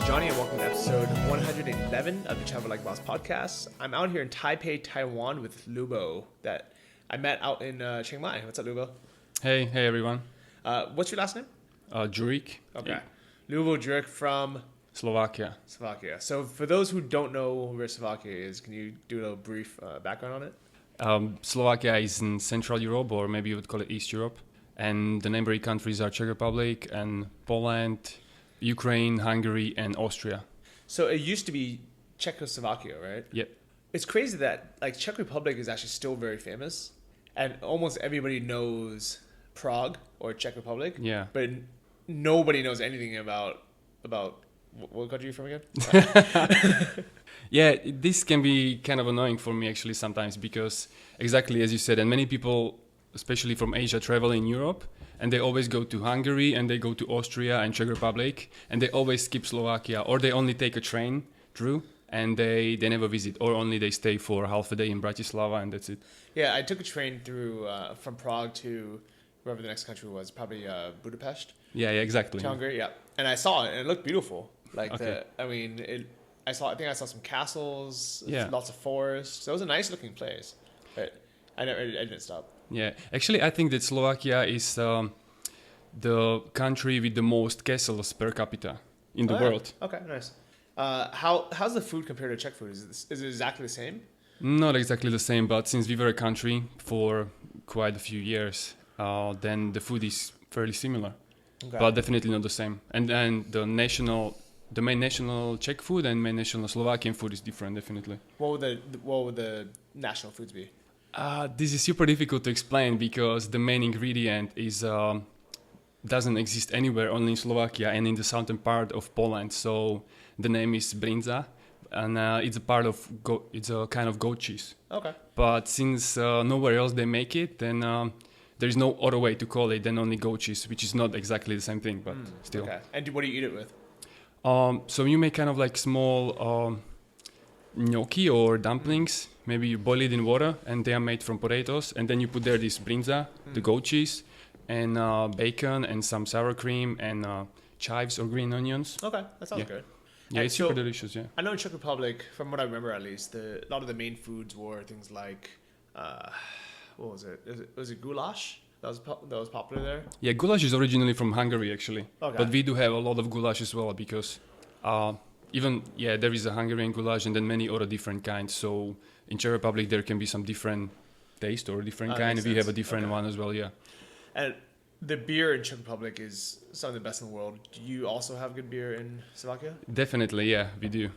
Johnny, and welcome to episode 111 of the Travel Like Boss podcast. I'm out here in Taipei, Taiwan with Lubo that I met out in Chiang Mai. What's up, Lubo? Hey everyone. What's your last name? Jurik. Okay. Lubo Jurik from Slovakia. So for those who don't know where Slovakia is, can you do a little brief background on it? Slovakia is in Central Europe, or maybe you would call it East Europe. And the neighboring countries are Czech Republic and Poland, Ukraine, Hungary, and Austria. So it used to be Czechoslovakia, right? Yep. It's crazy that like Czech Republic is actually still very famous, and almost everybody knows Prague or Czech Republic. Yeah. But nobody knows anything about what country you're from again? Yeah, this can be kind of annoying for me actually sometimes, because exactly as you said, and many people, especially from Asia, travel in Europe, and they always go to Hungary and they go to Austria and Czech Republic, and they always skip Slovakia, or they only take a train through and they never visit, or only they stay for half a day in Bratislava and that's it. Yeah, I took a train through from Prague to wherever the next country was, probably Budapest. Yeah, exactly. To Hungary, yeah. And I saw it, and it looked beautiful. Like Okay. I think I saw some castles, Yeah. lots of forests. So it was a nice looking place, but I didn't stop. Yeah, actually, I think that Slovakia is the country with the most castles per capita in the world. Okay, nice. How's the food compared to Czech food? Is it exactly the same? Not exactly the same, but since we were a country for quite a few years, then the food is fairly similar, Okay. but definitely not the same. And the main national Czech food and main national Slovakian food is different, definitely. What would the national foods be? This is super difficult to explain because the main ingredient is doesn't exist anywhere, only in Slovakia and in the southern part of Poland. So the name is brinza, and it's a kind of goat cheese. Okay. But since nowhere else they make it, then there is no other way to call it than only goat cheese, which is not exactly the same thing, but still. Okay. And what do you eat it with? So you make kind of like small gnocchi or dumplings. Maybe you boil it in water, and they are made from potatoes, and then you put there this brinza, the goat cheese, and bacon, and some sour cream, and chives or green onions. Okay, that sounds good. Yeah, And it's so, super delicious. Yeah. I know in Czech Republic, from what I remember at least, a lot of the main foods were things like, what was it? Was it goulash? That was popular there. Yeah, goulash is originally from Hungary actually, Okay. but we do have a lot of goulash as well because there is a Hungarian goulash and then many other different kinds. So in Czech Republic there can be some different taste or different kind. Makes We have a sense. different one as well. Yeah. And the beer in Czech Republic is some of the best in the world. Do you also have good beer in Slovakia? Definitely, yeah, we do.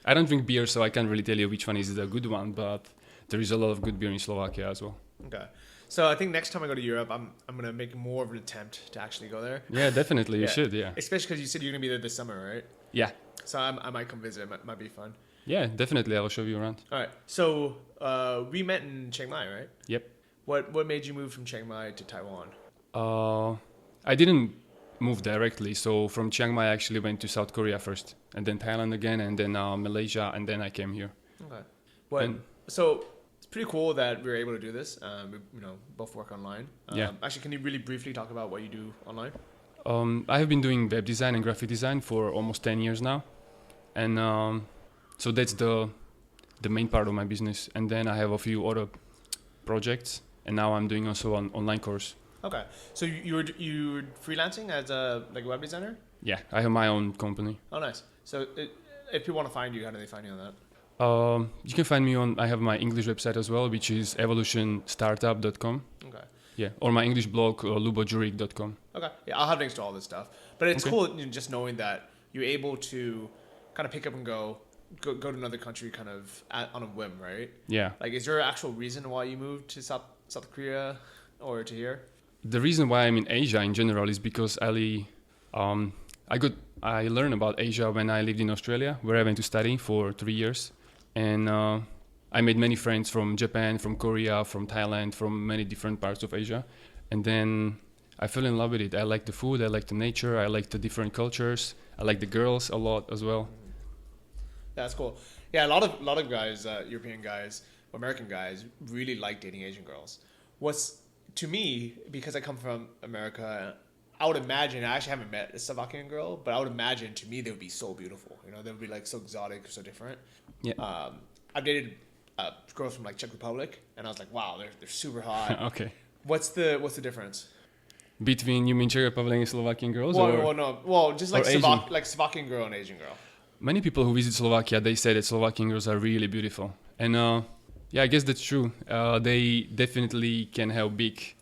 I don't drink beer, so I can't really tell you which one is the good one, but there is a lot of good beer in Slovakia as well. Okay. So I think next time I go to Europe, I'm gonna make more of an attempt to actually go there. Yeah, definitely, you should, yeah. Especially because you said you're gonna be there this summer, right? Yeah. So I might come visit. It might be fun. Yeah, definitely, I will show you around. All right. So we met in Chiang Mai, right? Yep. What made you move from Chiang Mai to Taiwan? I didn't move directly, so from Chiang Mai I actually went to South Korea first, and then Thailand again, and then Malaysia, and then I came here. Okay. So it's pretty cool that we were able to do this. We both work online. Yeah. Actually, can you really briefly talk about what you do online? I have been doing web design and graphic design for almost 10 years now, and so that's the main part of my business. And then I have a few other projects, and now I'm doing also an online course. Okay. So you were freelancing as a web designer? Yeah, I have my own company. Oh, nice. So if people want to find you, how do they find you on that? You can find me I have my English website as well, which is evolutionstartup.com. Okay. Yeah, or my English blog, lubojurik.com. Okay. Yeah, I'll have links to all this stuff. But it's Okay. cool just knowing that you're able to kind of pick up and go to another country kind of on a whim, right? Yeah. Like, is there an actual reason why you moved to South Korea or to here? The reason why I'm in Asia in general is because I learned about Asia when I lived in Australia, where I went to study for 3 years. And I made many friends from Japan, from Korea, from Thailand, from many different parts of Asia. And then I fell in love with it. I like the food, I like the nature, I like the different cultures, I like the girls a lot as well. That's cool. Yeah, a lot of guys, European guys, American guys, really like dating Asian girls. To me, because I come from America, I would imagine, I actually haven't met a Slovakian girl, but I would imagine to me they would be so beautiful. You know, they would be like so exotic, so different. Yeah. I've dated girls from like Czech Republic, and I was like, wow, they're super hot. Okay. What's the difference? Between, you mean Czech Republic and Slovakian girls? Just like Slovakian girl and Asian girl. Many people who visit Slovakia, they say that Slovakian girls are really beautiful. And yeah, I guess that's true. They definitely can have big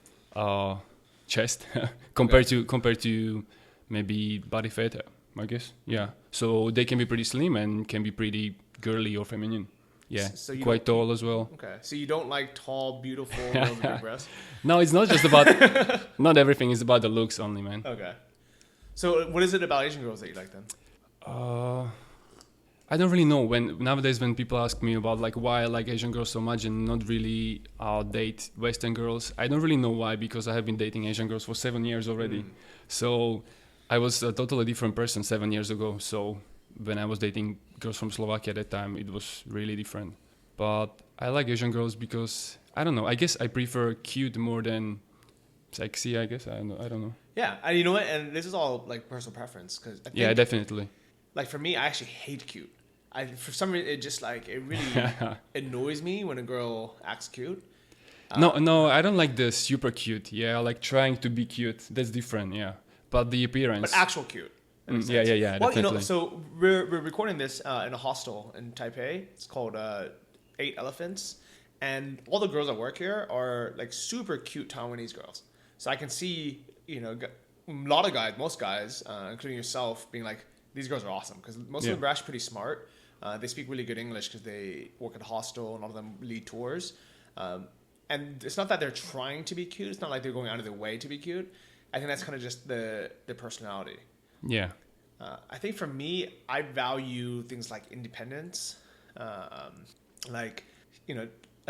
chest compared to maybe body fat, I guess. Yeah. So they can be pretty slim and can be pretty girly or feminine. Yeah, so quite tall as well. Okay, so you don't like tall, beautiful girls with big breasts? No, it's not just about... not everything is about the looks only, man. Okay. So what is it about Asian girls that you like then? I don't really know. Nowadays when people ask me about like why I like Asian girls so much and not really date Western girls, I don't really know why, because I have been dating Asian girls for 7 years already. So I was a totally different person 7 years ago. So when I was dating girls from Slovakia at that time, it was really different. But I like Asian girls because, I don't know, I guess I prefer cute more than sexy, I guess. I don't know. Yeah, and you know what? And this is all like personal preference. Yeah, definitely. Like for me, I actually hate cute. For some reason, it really annoys me when a girl acts cute. No, I don't like the super cute. Yeah, I like trying to be cute. That's different, yeah. But the appearance. But actual cute. Yeah, Well, definitely. So we're recording this in a hostel in Taipei. It's called 8 Elephants. And all the girls that work here are like super cute Taiwanese girls. So I can see, a lot of guys, most guys, including yourself, being like, these girls are awesome. Because most of them are actually pretty smart. They speak really good English because they work at a hostel, and a lot of them lead tours. And it's not that they're trying to be cute. It's not like they're going out of their way to be cute. I think that's kind of just their personality. Yeah. I think for me, I value things like independence, a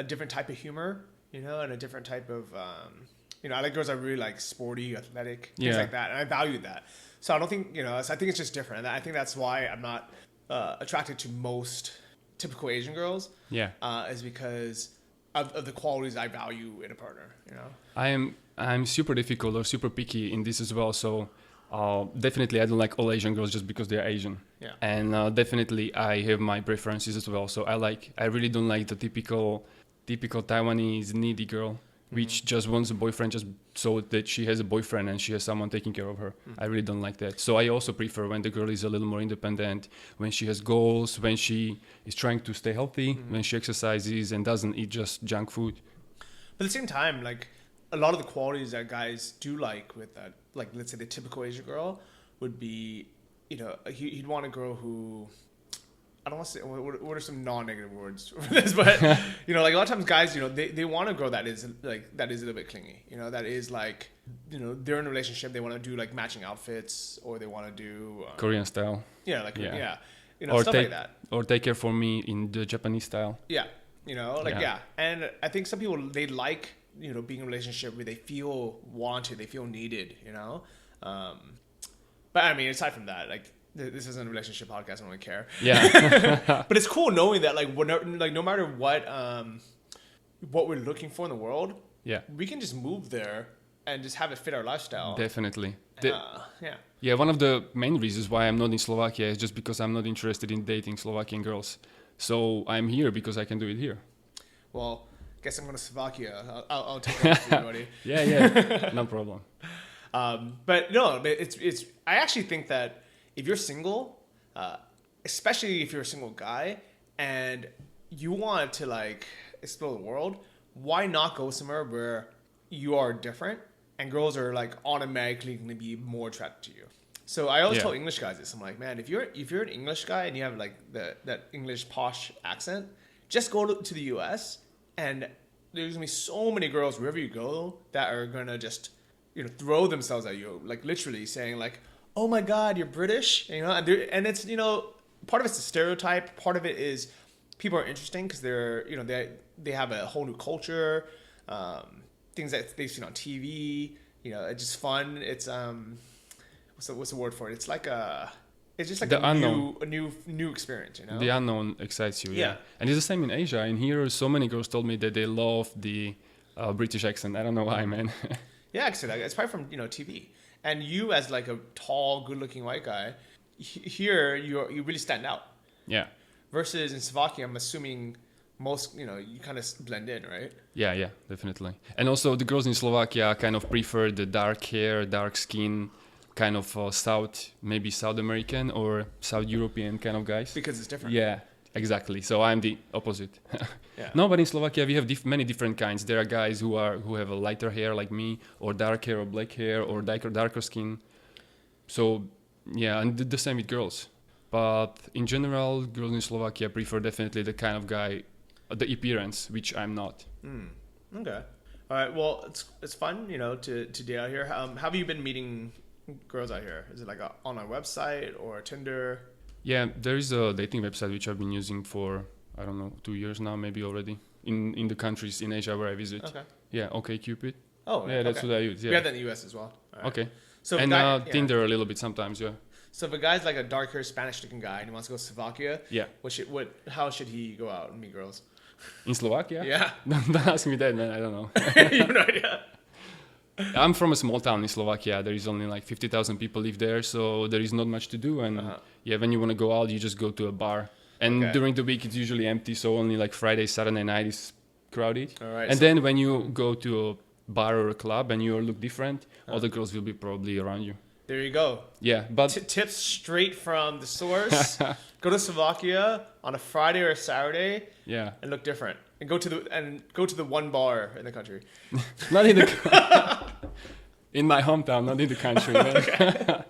different type of humor, and a different type of, I like girls that are really like sporty, athletic, things like that. And I value that. So I don't think, I think it's just different. And I think that's why I'm not attracted to most typical Asian girls. Yeah. Is because of the qualities I value in a partner, I'm super difficult or super picky in this as well. So definitely I don't like all Asian girls just because they're Asian. Yeah. And definitely I have my preferences as well. So I really don't like the typical Taiwanese needy girl, which just wants a boyfriend just so that she has a boyfriend and she has someone taking care of her. I really don't like that. So I also prefer when the girl is a little more independent, when she has goals, when she is trying to stay healthy, when she exercises and doesn't eat just junk food. But at the same time, like a lot of the qualities that guys do like with that, like let's say the typical Asian girl would be, he'd want a girl who, I don't want to say, what are some non-negative words for this, but, like a lot of times guys, they want a girl that is a little bit clingy, that is like, they're in a relationship, they want to do like matching outfits, or they want to do Korean style. Yeah, like, or stuff like that. Or take care for me in the Japanese style. Yeah, And I think some people, they like, being in a relationship where they feel wanted, they feel needed, But I mean, aside from that, like, this isn't a relationship podcast. I don't really care. Yeah. But it's cool knowing that, like, no matter what we're looking for in the world, we can just move there and just have it fit our lifestyle. Definitely. Yeah. One of the main reasons why I'm not in Slovakia is just because I'm not interested in dating Slovakian girls. So I'm here because I can do it here. Well, guess I'm going to Slovakia. I'll take that for you, buddy. Yeah. No problem. But no, it's. I actually think that if you're single, especially if you're a single guy and you want to like explore the world, why not go somewhere where you are different and girls are like automatically going to be more attracted to you? So I always tell English guys this. I'm like, man, if you're an English guy and you have like that English posh accent, just go to the US and there's going to be so many girls wherever you go that are going to just, throw themselves at you, like literally saying like, oh my God, you're British, and it's, part of it's a stereotype. Part of it is people are interesting because they're, they have a whole new culture, things that they've seen on TV, it's just fun. It's, what's the word for it? It's like it's just like the a unknown. new experience, The unknown excites you, yeah. And it's the same in Asia. In here, so many girls told me that they love the British accent. I don't know why, man. Yeah, actually, it's probably from, TV. And you as like a tall, good-looking white guy, here you really stand out. Yeah. Versus in Slovakia, I'm assuming most, you kind of blend in, right? Yeah, definitely. And also the girls in Slovakia kind of prefer the dark hair, dark skin, kind of maybe South American or South European kind of guys. Because it's different. Yeah, exactly. So I'm the opposite. Yeah. No, but in Slovakia we have many different kinds. There are guys who have a lighter hair like me, or dark hair or black hair, or darker skin. So yeah, and the same with girls. But in general, girls in Slovakia prefer definitely the kind of guy, the appearance, which I'm not. Okay. All right. Well, it's fun, to date out here. How have you been meeting girls out here? Is it like an online website or Tinder? Yeah, there is a dating website which I've been using for, I don't know, 2 years now, maybe already, in the countries in Asia where I visit. Okay. Yeah, OkCupid. Oh, yeah, that's okay. what I use. Yeah. We have that in the US as well. All right. Okay. So and Tinder a little bit sometimes, yeah. So if a guy's like a dark-haired Spanish-looking guy and he wants to go to Slovakia, yeah, how should he go out and meet girls? In Slovakia? Yeah. Don't ask me that, man. I don't know. You have no idea. I'm from a small town in Slovakia. There is only like 50,000 people live there, so there is not much to do. And yeah, when you want to go out, you just go to a bar. And during the week, it's usually empty, so only like Friday, Saturday night is crowded. All right. And then when you go to a bar or a club and you look different, all the girls will be probably around you. There you go. Yeah, but tips straight from the source. Go to Slovakia on a Friday or a Saturday. Yeah. And look different. And go to the one bar in the country. Not in the in my hometown, not in the country. Okay.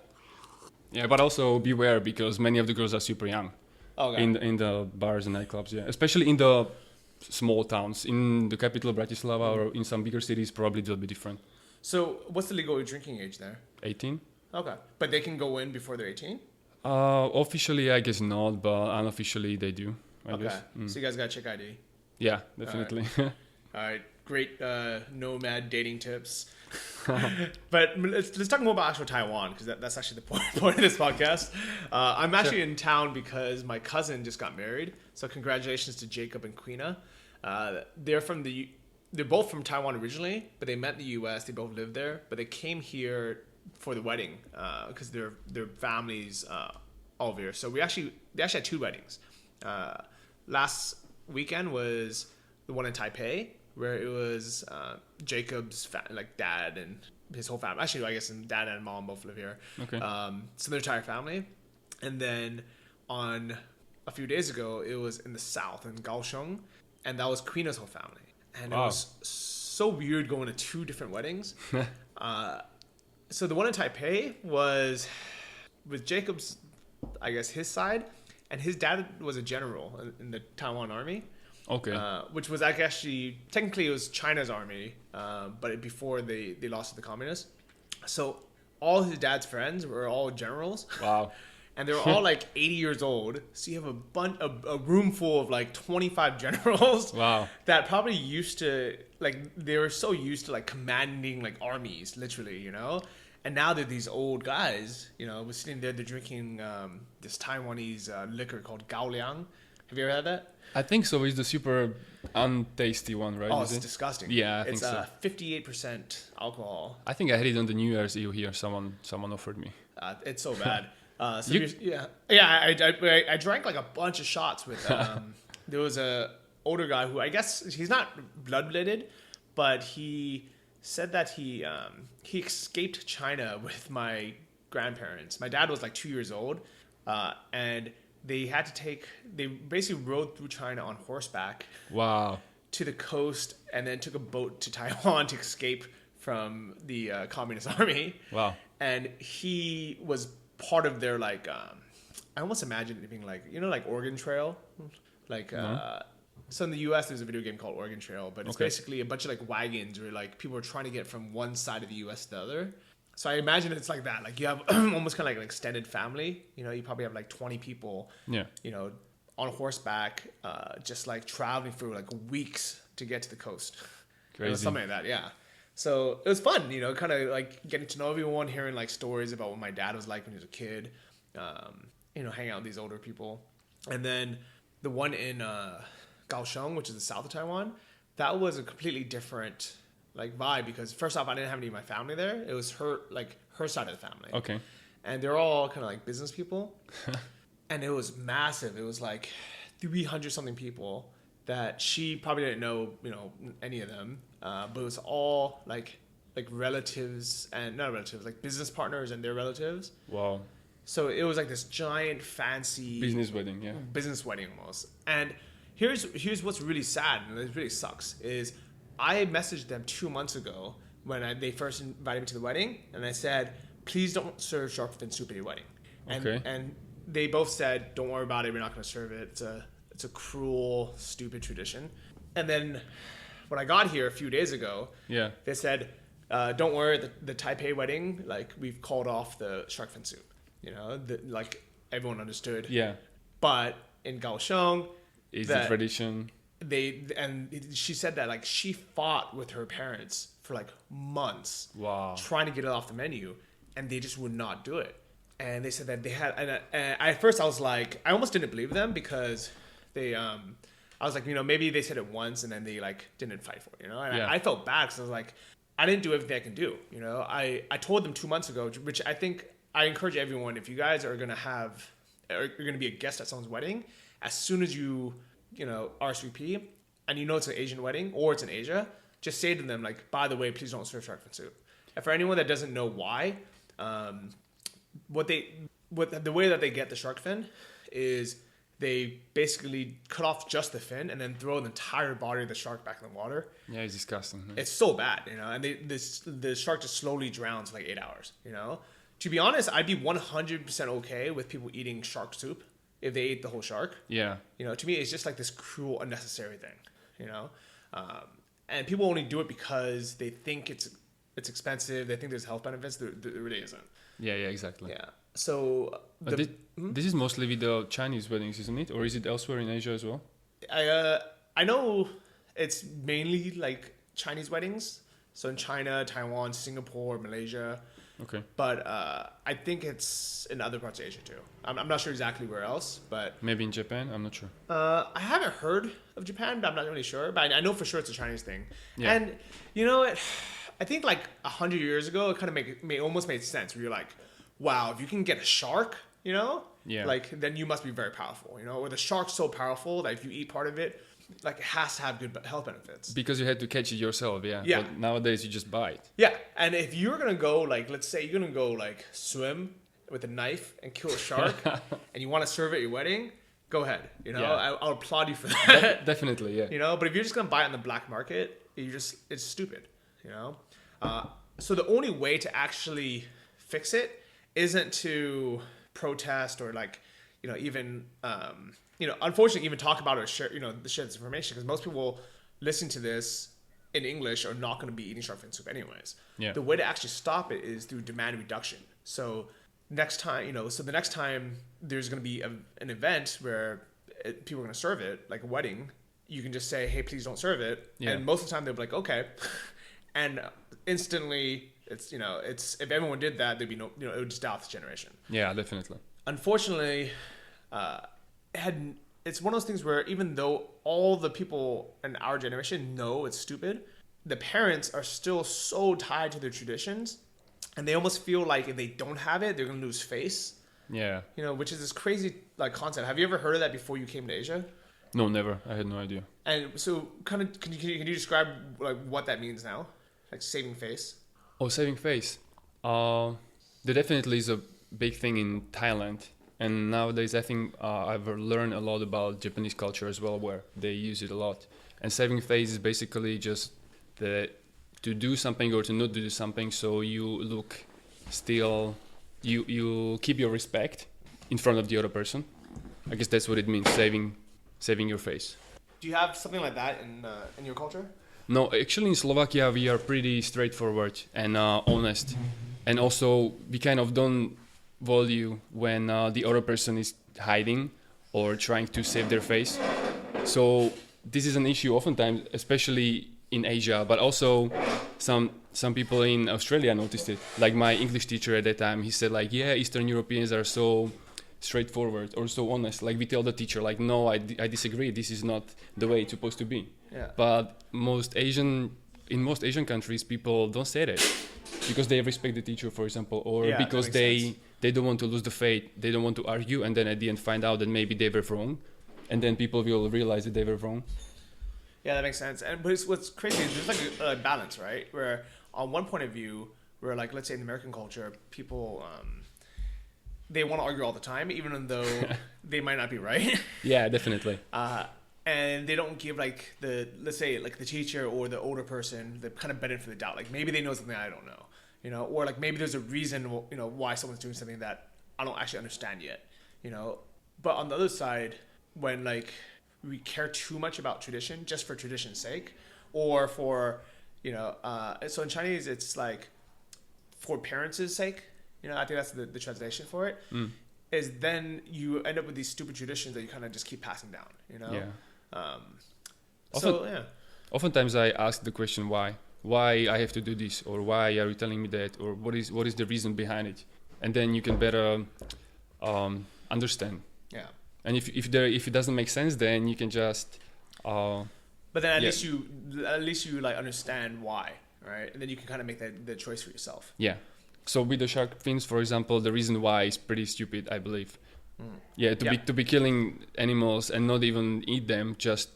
Yeah, but also beware because many of the girls are super young. Okay. In the bars and nightclubs, yeah, especially in the small towns. In the capital Bratislava or in some bigger cities, probably they'll be different. So, what's the legal drinking age there? 18. Okay, but they can go in before they're 18? Officially, I guess not, but unofficially they do. I guess. So you guys got check ID. Yeah, definitely. All right, great nomad dating tips. But let's talk more about actual Taiwan because that's actually the point of this podcast. I'm actually in town because my cousin just got married. So congratulations to Jacob and Queena. They're both from Taiwan originally, but they met in the U.S. They both lived there, but they came here for the wedding because their families all over here. So they actually had two weddings. Last weekend was the one in Taipei, where it was Jacob's dad and his whole family. Actually, I guess dad and mom both live here. Okay. So their entire family. And then on a few days ago, it was in the south in Kaohsiung, and that was Queena's whole family. And It was so weird going to two different weddings. So the one in Taipei was with Jacob's, I guess, his side, and his dad was a general in the Taiwan army. Okay. Which was actually, technically it was China's army, but before they lost to the communists. So all his dad's friends were all generals. Wow. And they were all like 80 years old. So you have a room full of like 25 generals. Wow. That probably used to, they were so used to like commanding like armies, literally, And now they're these old guys, we're sitting there, they're drinking this Taiwanese liquor called Gaoliang. Have you ever had that? I think so. It's the super untasty one, right? Oh, it's disgusting. Yeah, I think so. It's 58% alcohol. I think I had it on the New Year's Eve here. Someone offered me. It's so bad. I drank like a bunch of shots with. There was a older guy who I guess he's not blood-related, but he said that he escaped China with my grandparents. My dad was like 2 years old, and they basically rode through China on horseback. Wow. To the coast, and then took a boat to Taiwan to escape from the communist army. Wow. And he was part of their I almost imagine it being like Oregon Trail, so in the U.S. there's a video game called Oregon Trail, but it's basically a bunch of like wagons where like people are trying to get from one side of the U.S. to the other. So I imagine it's like that. Like you have almost kind of like an extended family. You probably have like 20 people. Yeah. On horseback, just like traveling for like weeks to get to the coast. Crazy. Something like that. Yeah. So it was fun, kind of like getting to know everyone, hearing like stories about what my dad was like when he was a kid, hanging out with these older people. And then the one in Kaohsiung, which is the south of Taiwan, that was a completely different like vibe because first off, I didn't have any of my family there. It was her her side of the family. Okay. And they're all kind of like business people. And it was massive. It was like 300 something people that she probably didn't know, any of them. But it was all like relatives and not relatives, like business partners and their relatives. Wow. So it was like this giant fancy Business wedding, yeah. Business wedding almost. And here's what's really sad, and it really sucks, is I messaged them 2 months ago when they first invited me to the wedding, and I said, please don't serve shark fin soup at your wedding. And they both said, don't worry about it, we're not going to serve it. It's a cruel, stupid tradition. And then when I got here a few days ago, they said, don't worry, the Taipei wedding, like we've called off the shark fin soup. Like everyone understood. Yeah. But in Kaohsiung, is the tradition. She said that like she fought with her parents for like months. Wow. Trying to get it off the menu, and they just would not do it. And they said that they had, and at first I was like, I almost didn't believe them because they, I was like, maybe they said it once and then they like didn't fight for it, And I felt bad because I was like, I didn't do everything I can do, I told them 2 months ago, which I think I encourage everyone, if you guys are going to be a guest at someone's wedding, as soon as you RSVP and it's an Asian wedding or it's in Asia, just say to them like, by the way, please don't serve shark fin soup. And for anyone that doesn't know why, the way that they get the shark fin is they basically cut off just the fin and then throw the entire body of the shark back in the water. Yeah, it's disgusting. It's so bad, and the shark just slowly drowns for like 8 hours, To be honest, I'd be 100% okay with people eating shark soup if they ate the whole shark. Yeah. To me, it's just like this cruel, unnecessary thing, And people only do it because they think it's expensive. They think there's health benefits. There really isn't. Yeah, exactly. Yeah. So this is mostly with the Chinese weddings, isn't it? Or is it elsewhere in Asia as well? I know it's mainly like Chinese weddings. So in China, Taiwan, Singapore, Malaysia. Okay. But I think it's in other parts of Asia too. I'm not sure exactly where else, but maybe in Japan. I'm not sure. I haven't heard of Japan, but I'm not really sure. But I know for sure it's a Chinese thing. Yeah. And I think like 100 years ago, it kind of almost made sense. Where you're like, wow, if you can get a shark, like then you must be very powerful, Or the shark's so powerful that if you eat part of it, like it has to have good health benefits. Because you had to catch it yourself, yeah. But nowadays you just buy it. Yeah, and if you're gonna go like, let's say you're gonna go like swim with a knife and kill a shark, and you want to serve it at your wedding, go ahead. I'll applaud you for that. Definitely, yeah. But if you're just gonna buy it on the black market, it's stupid. So the only way to actually fix it isn't to protest or like, even unfortunately even talk about it or share this information, because most people listening to this in English are not going to be eating shark fin soup anyways. Yeah. The way to actually stop it is through demand reduction. So next time, the next time there's going to be an event where people are going to serve it, like a wedding, you can just say, hey, please don't serve it. Yeah. And most of the time they'll be like, okay. And instantly it's if everyone did that, there'd be no, it would just die off this generation. Yeah, definitely. Unfortunately, it's one of those things where even though all the people in our generation know it's stupid, the parents are still so tied to their traditions, and they almost feel like if they don't have it, they're going to lose face. Yeah. Which is this crazy like concept. Have you ever heard of that before you came to Asia? No, never. I had no idea. And so kind of, can you describe like what that means now? Like saving face? Oh, saving face. There definitely is a big thing in Thailand. And nowadays, I think I've learned a lot about Japanese culture as well, where they use it a lot. And saving face is basically just to do something or to not do something, so you look still, you keep your respect in front of the other person. I guess that's what it means, saving your face. Do you have something like that in your culture? No, actually in Slovakia we are pretty straightforward and honest, and also we kind of don't value when the other person is hiding or trying to save their face. So this is an issue oftentimes, especially in Asia, but also some people in Australia noticed it. Like my English teacher at that time, he said like, yeah, Eastern Europeans are so straightforward or so honest. Like we tell the teacher like, no, I disagree, this is not the way it's supposed to be. Yeah. But most Asian in most Asian countries, people don't say that because they respect the teacher, for example, or Yeah, because that makes sense. they don't want to lose the faith. They don't want to argue, and then at the end find out that maybe they were wrong, and then people will realize that they were wrong. Yeah, that makes sense. And but what's crazy is there's like a balance, right? Where on one point of view, where like let's say in American culture, people they want to argue all the time, even though they might not be right. Yeah, definitely. And they don't give like the, let's say like the teacher or the older person the kind of benefit for the doubt. Like maybe they know something I don't know, you know, or like maybe there's a reason, you know, why someone's doing something that I don't actually understand yet, you know. But on the other side, when like we care too much about tradition just for tradition's sake, or for, you know, so in Chinese it's like for parents' sake, you know, I think that's the translation for it. Is then you end up with these stupid traditions that you kind of just keep passing down, you know. Yeah. Yeah. Oftentimes I ask the question why I have to do this, or why are you telling me that, or what is the reason behind it, and then you can better understand. Yeah. And if it doesn't make sense, then you can just. But then at least you like understand why, right? And then you can kind of make the choice for yourself. Yeah. So with the shark fins, for example, the reason why is pretty stupid, I believe. Yeah, to be killing animals and not even eat them, just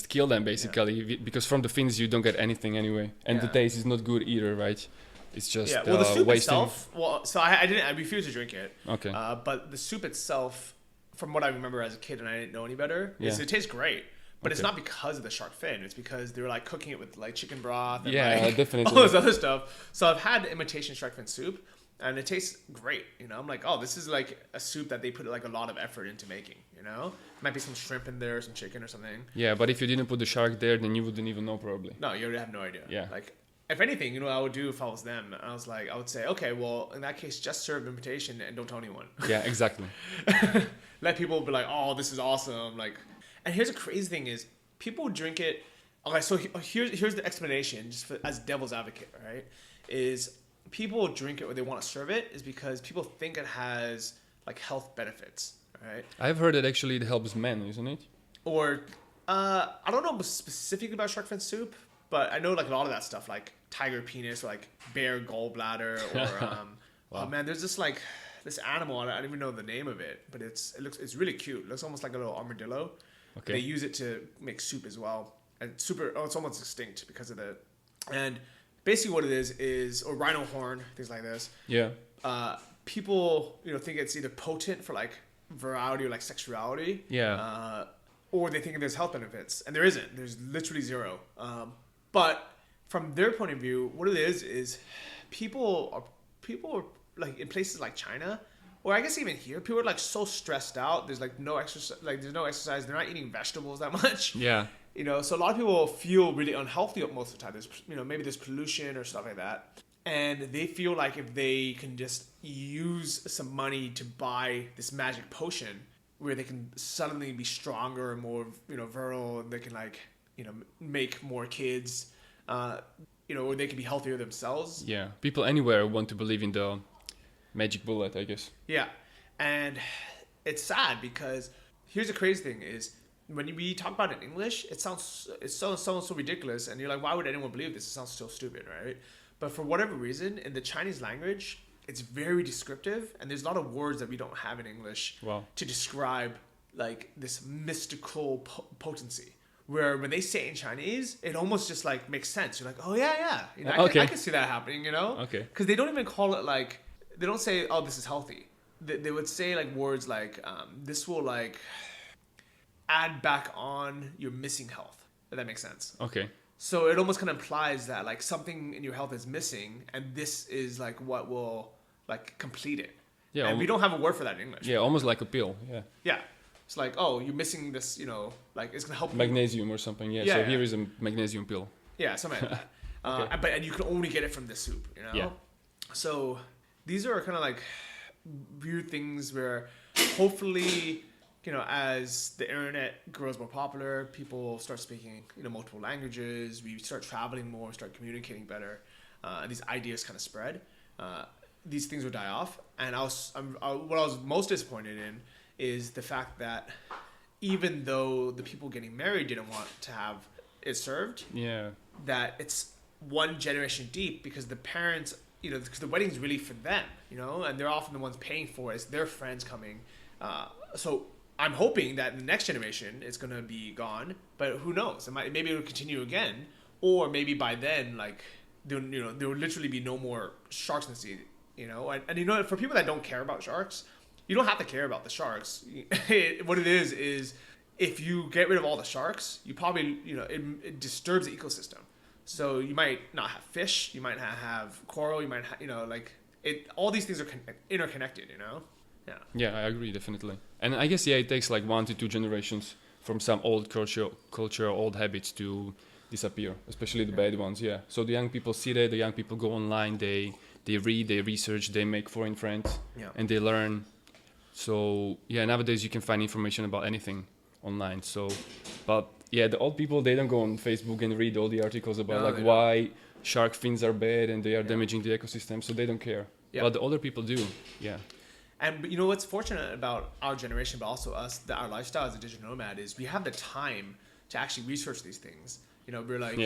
kill them basically, because from the fins you don't get anything anyway, and the taste is not good either, right? It's just well, the soup wasting. itself. Well, so I refused to drink it. Okay. But the soup itself, from what I remember as a kid and I didn't know any better, is it tastes great. But it's not because of the shark fin. It's because they were like cooking it with like chicken broth and like definitely all this other stuff. So I've had imitation shark fin soup, and it tastes great. You know, I'm like, oh, this is like a soup that they put like a lot of effort into making. You know, might be some shrimp in there, some chicken or something. Yeah, but if you didn't put the shark there, then you wouldn't even know probably. No, you would have no idea. Yeah. Like, if anything, you know what I would do if I was them? I would say, okay, well, in that case, just serve invitation and don't tell anyone. Yeah, exactly. Let people be like, oh, this is awesome. Like, and here's the crazy thing is, people drink it. Okay, so here's the explanation, just as devil's advocate, right? Is people drink it or they want to serve it is because people think it has like health benefits, right? I've heard that actually it helps men, isn't it? Or I don't know specifically about shark fin soup, but I know like a lot of that stuff, like tiger penis or like bear gallbladder or Wow. oh man, there's this animal. I don't even know the name of it, but it's really cute. It looks almost like a little armadillo. Okay. They use it to make soup as well, and it's almost extinct because of the, and basically what it is or rhino horn, things like this. Yeah. People think it's either potent for like virility or like sexuality. Yeah. Or they think there's health benefits, and there isn't. There's literally zero. But from their point of view, what it is people are like in places like China, or I guess even here, people are like so stressed out. There's like no exercise. There's no exercise. They're not eating vegetables that much. Yeah. So a lot of people feel really unhealthy most of the time. There's maybe there's pollution or stuff like that, and they feel like if they can just use some money to buy this magic potion, where they can suddenly be stronger and more virile, and they can make more kids, or they can be healthier themselves. Yeah. People anywhere want to believe in the magic bullet, I guess. Yeah, and it's sad because here's the crazy thing is when we talk about it in English, it sounds so ridiculous, and you're like, why would anyone believe this? It sounds so stupid, right? But for whatever reason, in the Chinese language, it's very descriptive, and there's a lot of words that we don't have in English to describe like this mystical potency. Where when they say it in Chinese, it almost just like makes sense. You're like, oh yeah, I can see that happening, Okay. Because they don't even call it like, they don't say, oh, this is healthy. They would say like words like, this will like add back on your missing health. If that makes sense. Okay. So it almost kind of implies that like something in your health is missing, and this is like what will like complete it. Yeah. And we don't have a word for that in English. Yeah, almost like a pill. Yeah. Yeah. It's like, oh, you're missing this, like it's gonna help Magnesium or something. Yeah. Yeah, So yeah. here is a magnesium pill. Yeah, something like that. Okay. And you can only get it from this soup, Yeah. So these are kind of like weird things where hopefully, as the internet grows more popular, people start speaking, multiple languages. We start traveling more, start communicating better. And these ideas kind of spread. These things will die off. And what I was most disappointed in is the fact that even though the people getting married didn't want to have it served, Yeah. that it's one generation deep because the parents, because the wedding's really for them, and they're often the ones paying for it. It's their friends coming. So I'm hoping that the next generation is going to be gone, but who knows? Maybe it'll continue again, or maybe by then, like, there will literally be no more sharks in the sea, And for people that don't care about sharks, you don't have to care about the sharks. What it is if you get rid of all the sharks, you probably, it disturbs the ecosystem. So you might not have fish, you might not have coral, you might have, all these things are interconnected, Yeah. Yeah, I agree, definitely. And I guess, it takes like 1 to 2 generations from some old culture, old habits to disappear, especially the bad ones, yeah. So the young people see that, the young people go online, they read, they research, they make foreign friends, and they learn. So, nowadays you can find information about anything online. So, but the old people, they don't go on Facebook and read all the articles about why shark fins are bad and they are damaging the ecosystem, so they don't care. Yeah. But the older people do, yeah. And what's fortunate about our generation, but also us, our lifestyle as a digital nomad, is we have the time to actually research these things. We're like,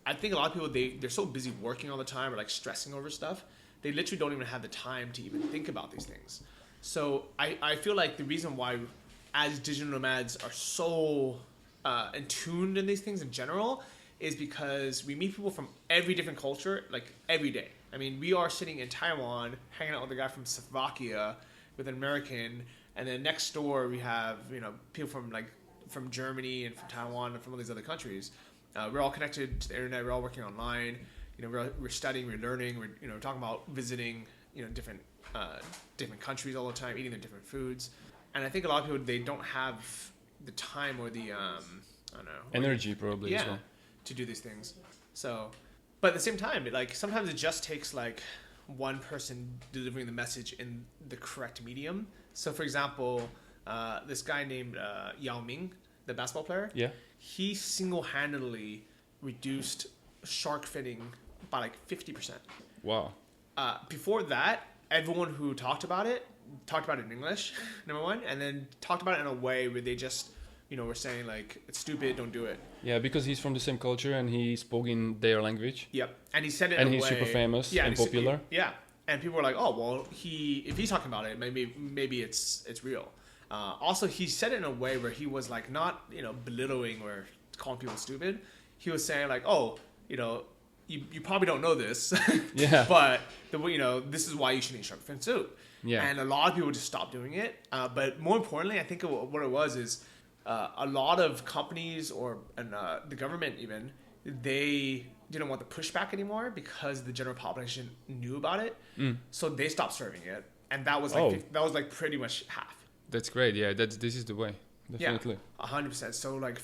I think a lot of people, they're so busy working all the time or like stressing over stuff, they literally don't even have the time to even think about these things. So I feel like the reason why as digital nomads are so attuned in these things in general is because we meet people from every different culture, like every day. I mean, we are sitting in Taiwan, hanging out with a guy from Slovakia, with an American, and then next door we have, people from Germany and from Taiwan and from all these other countries. We're all connected to the internet. We're all working online. We're studying, we're learning. We're talking about visiting, different countries all the time, eating their different foods. And I think a lot of people, they don't have the time or the I don't know, energy probably as well to do these things. So, but at the same time, sometimes it just takes like one person delivering the message in the correct medium. So, for example, this guy named Yao Ming, the basketball player, he single-handedly reduced shark finning by like 50%. Wow. Before that, everyone who talked about it in English, number one, and then talked about it in a way where they just, were saying like, it's stupid, don't do it. Yeah, because he's from the same culture and he spoke in their language. Yep, and he said it in a way. And he's super famous and popular. And people were like, oh, well, if he's talking about it, maybe it's real. Also, he said it in a way where he was like not, belittling or calling people stupid. He was saying like, oh, you probably don't know this, but this is why you should eat shark fin soup. Yeah. And a lot of people just stopped doing it. But more importantly, I think what it was is a lot of companies and the government even, they didn't want the pushback anymore because the general population knew about it. So they stopped serving it, and that was like pretty much half. That's great. Yeah, this is the way. Definitely. Yeah, 100%. So like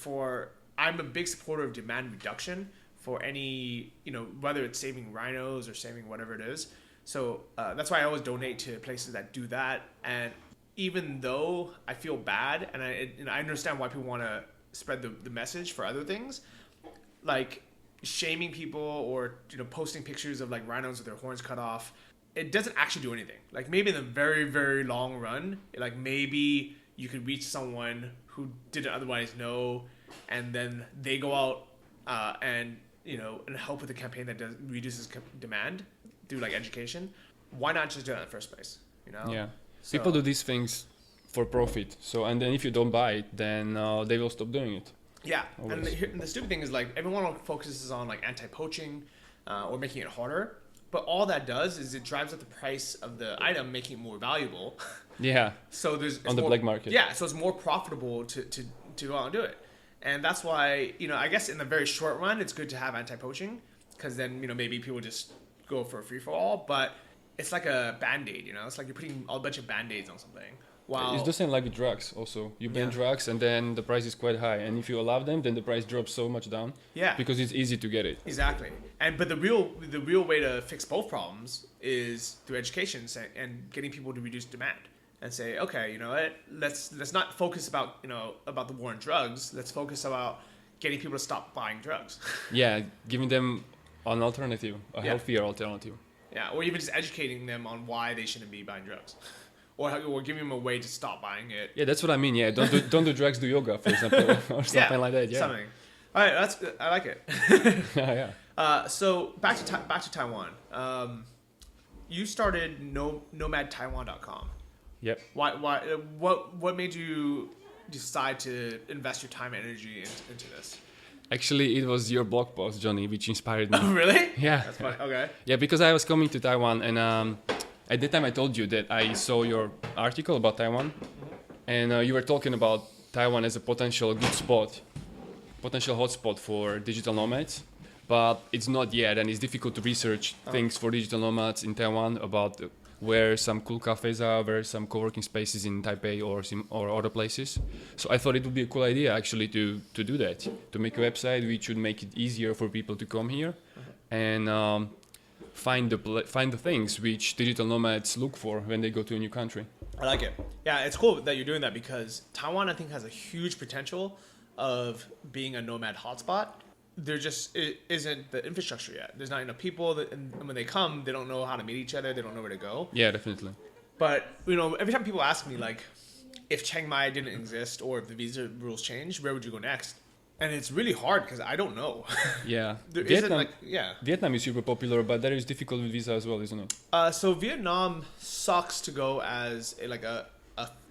I'm a big supporter of demand reduction for any, whether it's saving rhinos or saving whatever it is. So that's why I always donate to places that do that. And even though I feel bad, and I understand why people want to spread the message for other things, like shaming people or posting pictures of like rhinos with their horns cut off, it doesn't actually do anything. Like maybe in the very, very long run, like maybe you could reach someone who didn't otherwise know, and then they go out and help with the campaign that reduces demand through like education. Why not just do that in the first place? Yeah. So, people do these things for profit. So, and then if you don't buy it, then they will stop doing it. Yeah. And the stupid thing is like everyone focuses on like anti-poaching or making it harder. But all that does is it drives up the price of the item, making it more valuable. Yeah. So on the black market. Yeah. So it's more profitable to go out and do it. And that's why, I guess in the very short run, it's good to have anti-poaching because then, maybe people just go for a free-for-all. But it's like a Band-Aid, It's like you're putting a bunch of Band-Aids on something. Wow. It's the same like with drugs also. You ban drugs and then the price is quite high. And if you allow them, then the price drops so much down. Yeah. Because it's easy to get it. Exactly. But the real way to fix both problems is through education and getting people to reduce demand. And say, okay, what? Let's not focus about the war on drugs. Let's focus about getting people to stop buying drugs. Yeah, giving them an alternative, a healthier alternative. Yeah, or even just educating them on why they shouldn't be buying drugs, or giving them a way to stop buying it. Yeah, that's what I mean. Yeah, don't do drugs, do yoga, for example, or something like that. Yeah, something. All right, I like it. Yeah. So back to Taiwan. You started nomadtaiwan.com. Yep. Why? What made you decide to invest your time and energy into this? Actually, it was your blog post, Johnny, which inspired me. Oh, really? Yeah. That's funny. Okay. Yeah, because I was coming to Taiwan, and at that time I told you that I saw your article about Taiwan, and you were talking about Taiwan as a potential good spot, potential hotspot for digital nomads, but it's not yet, and it's difficult to research things for digital nomads in Taiwan about where some cool cafes are, where some co-working spaces in Taipei or other places. So I thought it would be a cool idea actually to do that, to make a website which would make it easier for people to come here and find the things which digital nomads look for when they go to a new country. I like it. Yeah, it's cool that you're doing that because Taiwan, I think, has a huge potential of being a nomad hotspot. There just isn't the infrastructure yet. There's not enough people, and when they come, they don't know how to meet each other. They don't know where to go. Yeah, definitely. But, every time people ask me, like, if Chiang Mai didn't exist or if the visa rules changed, where would you go next? And it's really hard because I don't know. Yeah. Vietnam is super popular, but there is difficult with visa as well, isn't it? So Vietnam sucks to go as a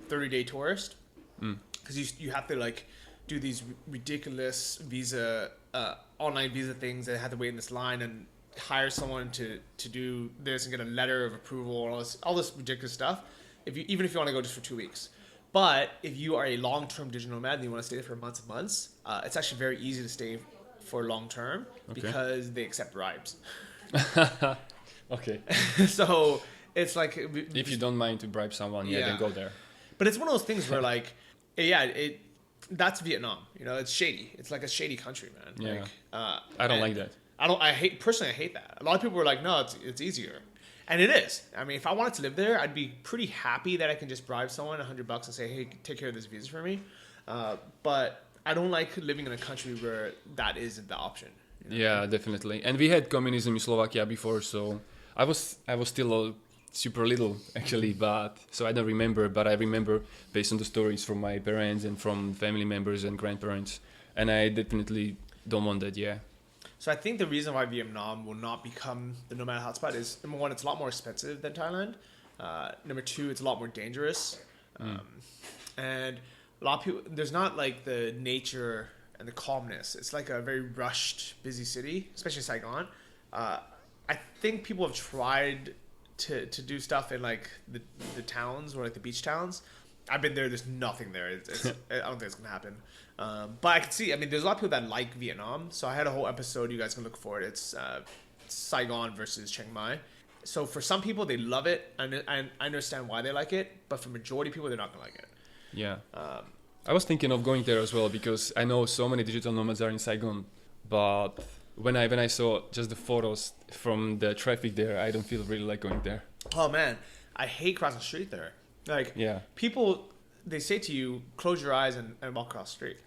30-day tourist because you have to like do these ridiculous visa online visa things. They have to wait in this line and hire someone to do this and get a letter of approval and all this ridiculous stuff. Even if you want to go just for 2 weeks. But if you are a long-term digital nomad and you want to stay there for months and months, it's actually very easy to stay for long-term because they accept bribes. Okay. So it's like... If you don't mind to bribe someone, then go there. But it's one of those things where like, that's Vietnam. It's shady. It's like a shady country, man. Yeah. Like, I don't like that. I hate that. A lot of people were like, no, it's easier. And it is. I mean, if I wanted to live there, I'd be pretty happy that I can just bribe someone $100 and say, hey, take care of this visa for me. But I don't like living in a country where that isn't the option. Yeah, definitely. And we had communism in Slovakia before, so I was still super little actually, but so I don't remember. But I remember based on the stories from my parents and from family members and grandparents, and I definitely don't want that. Yeah. So I think the reason why Vietnam will not become the nomad hotspot is, number one, it's a lot more expensive than Thailand. Number two, it's a lot more dangerous. And a lot of people, there's not like the nature and the calmness. It's like a very rushed, busy city, especially Saigon. I think people have tried to do stuff in like the towns or like the beach towns. I've been there. There's nothing there. I don't think it's gonna happen. But I can see. I mean, there's a lot of people that like Vietnam. So I had a whole episode. You guys can look for it. It's Saigon versus Chiang Mai. So for some people, they love it, and I understand why they like it. But for majority of people, they're not gonna like it. Yeah. I was thinking of going there as well because I know so many digital nomads are in Saigon, but when I saw just the photos from the traffic there, I don't feel really like going there. Oh man, I hate crossing the street there. Like, people, they say to you, close your eyes and walk across the street.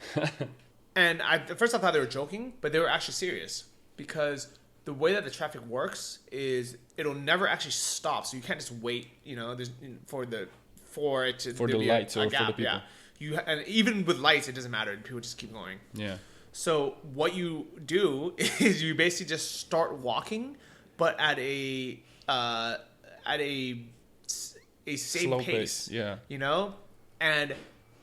And at first I thought they were joking, but they were actually serious. Because the way that the traffic works is it'll never actually stop. So you can't just wait, for the lights or for the people. Yeah. And even with lights, it doesn't matter. People just keep going. Yeah. So what you do is you basically just start walking, but at a same slow pace, yeah. And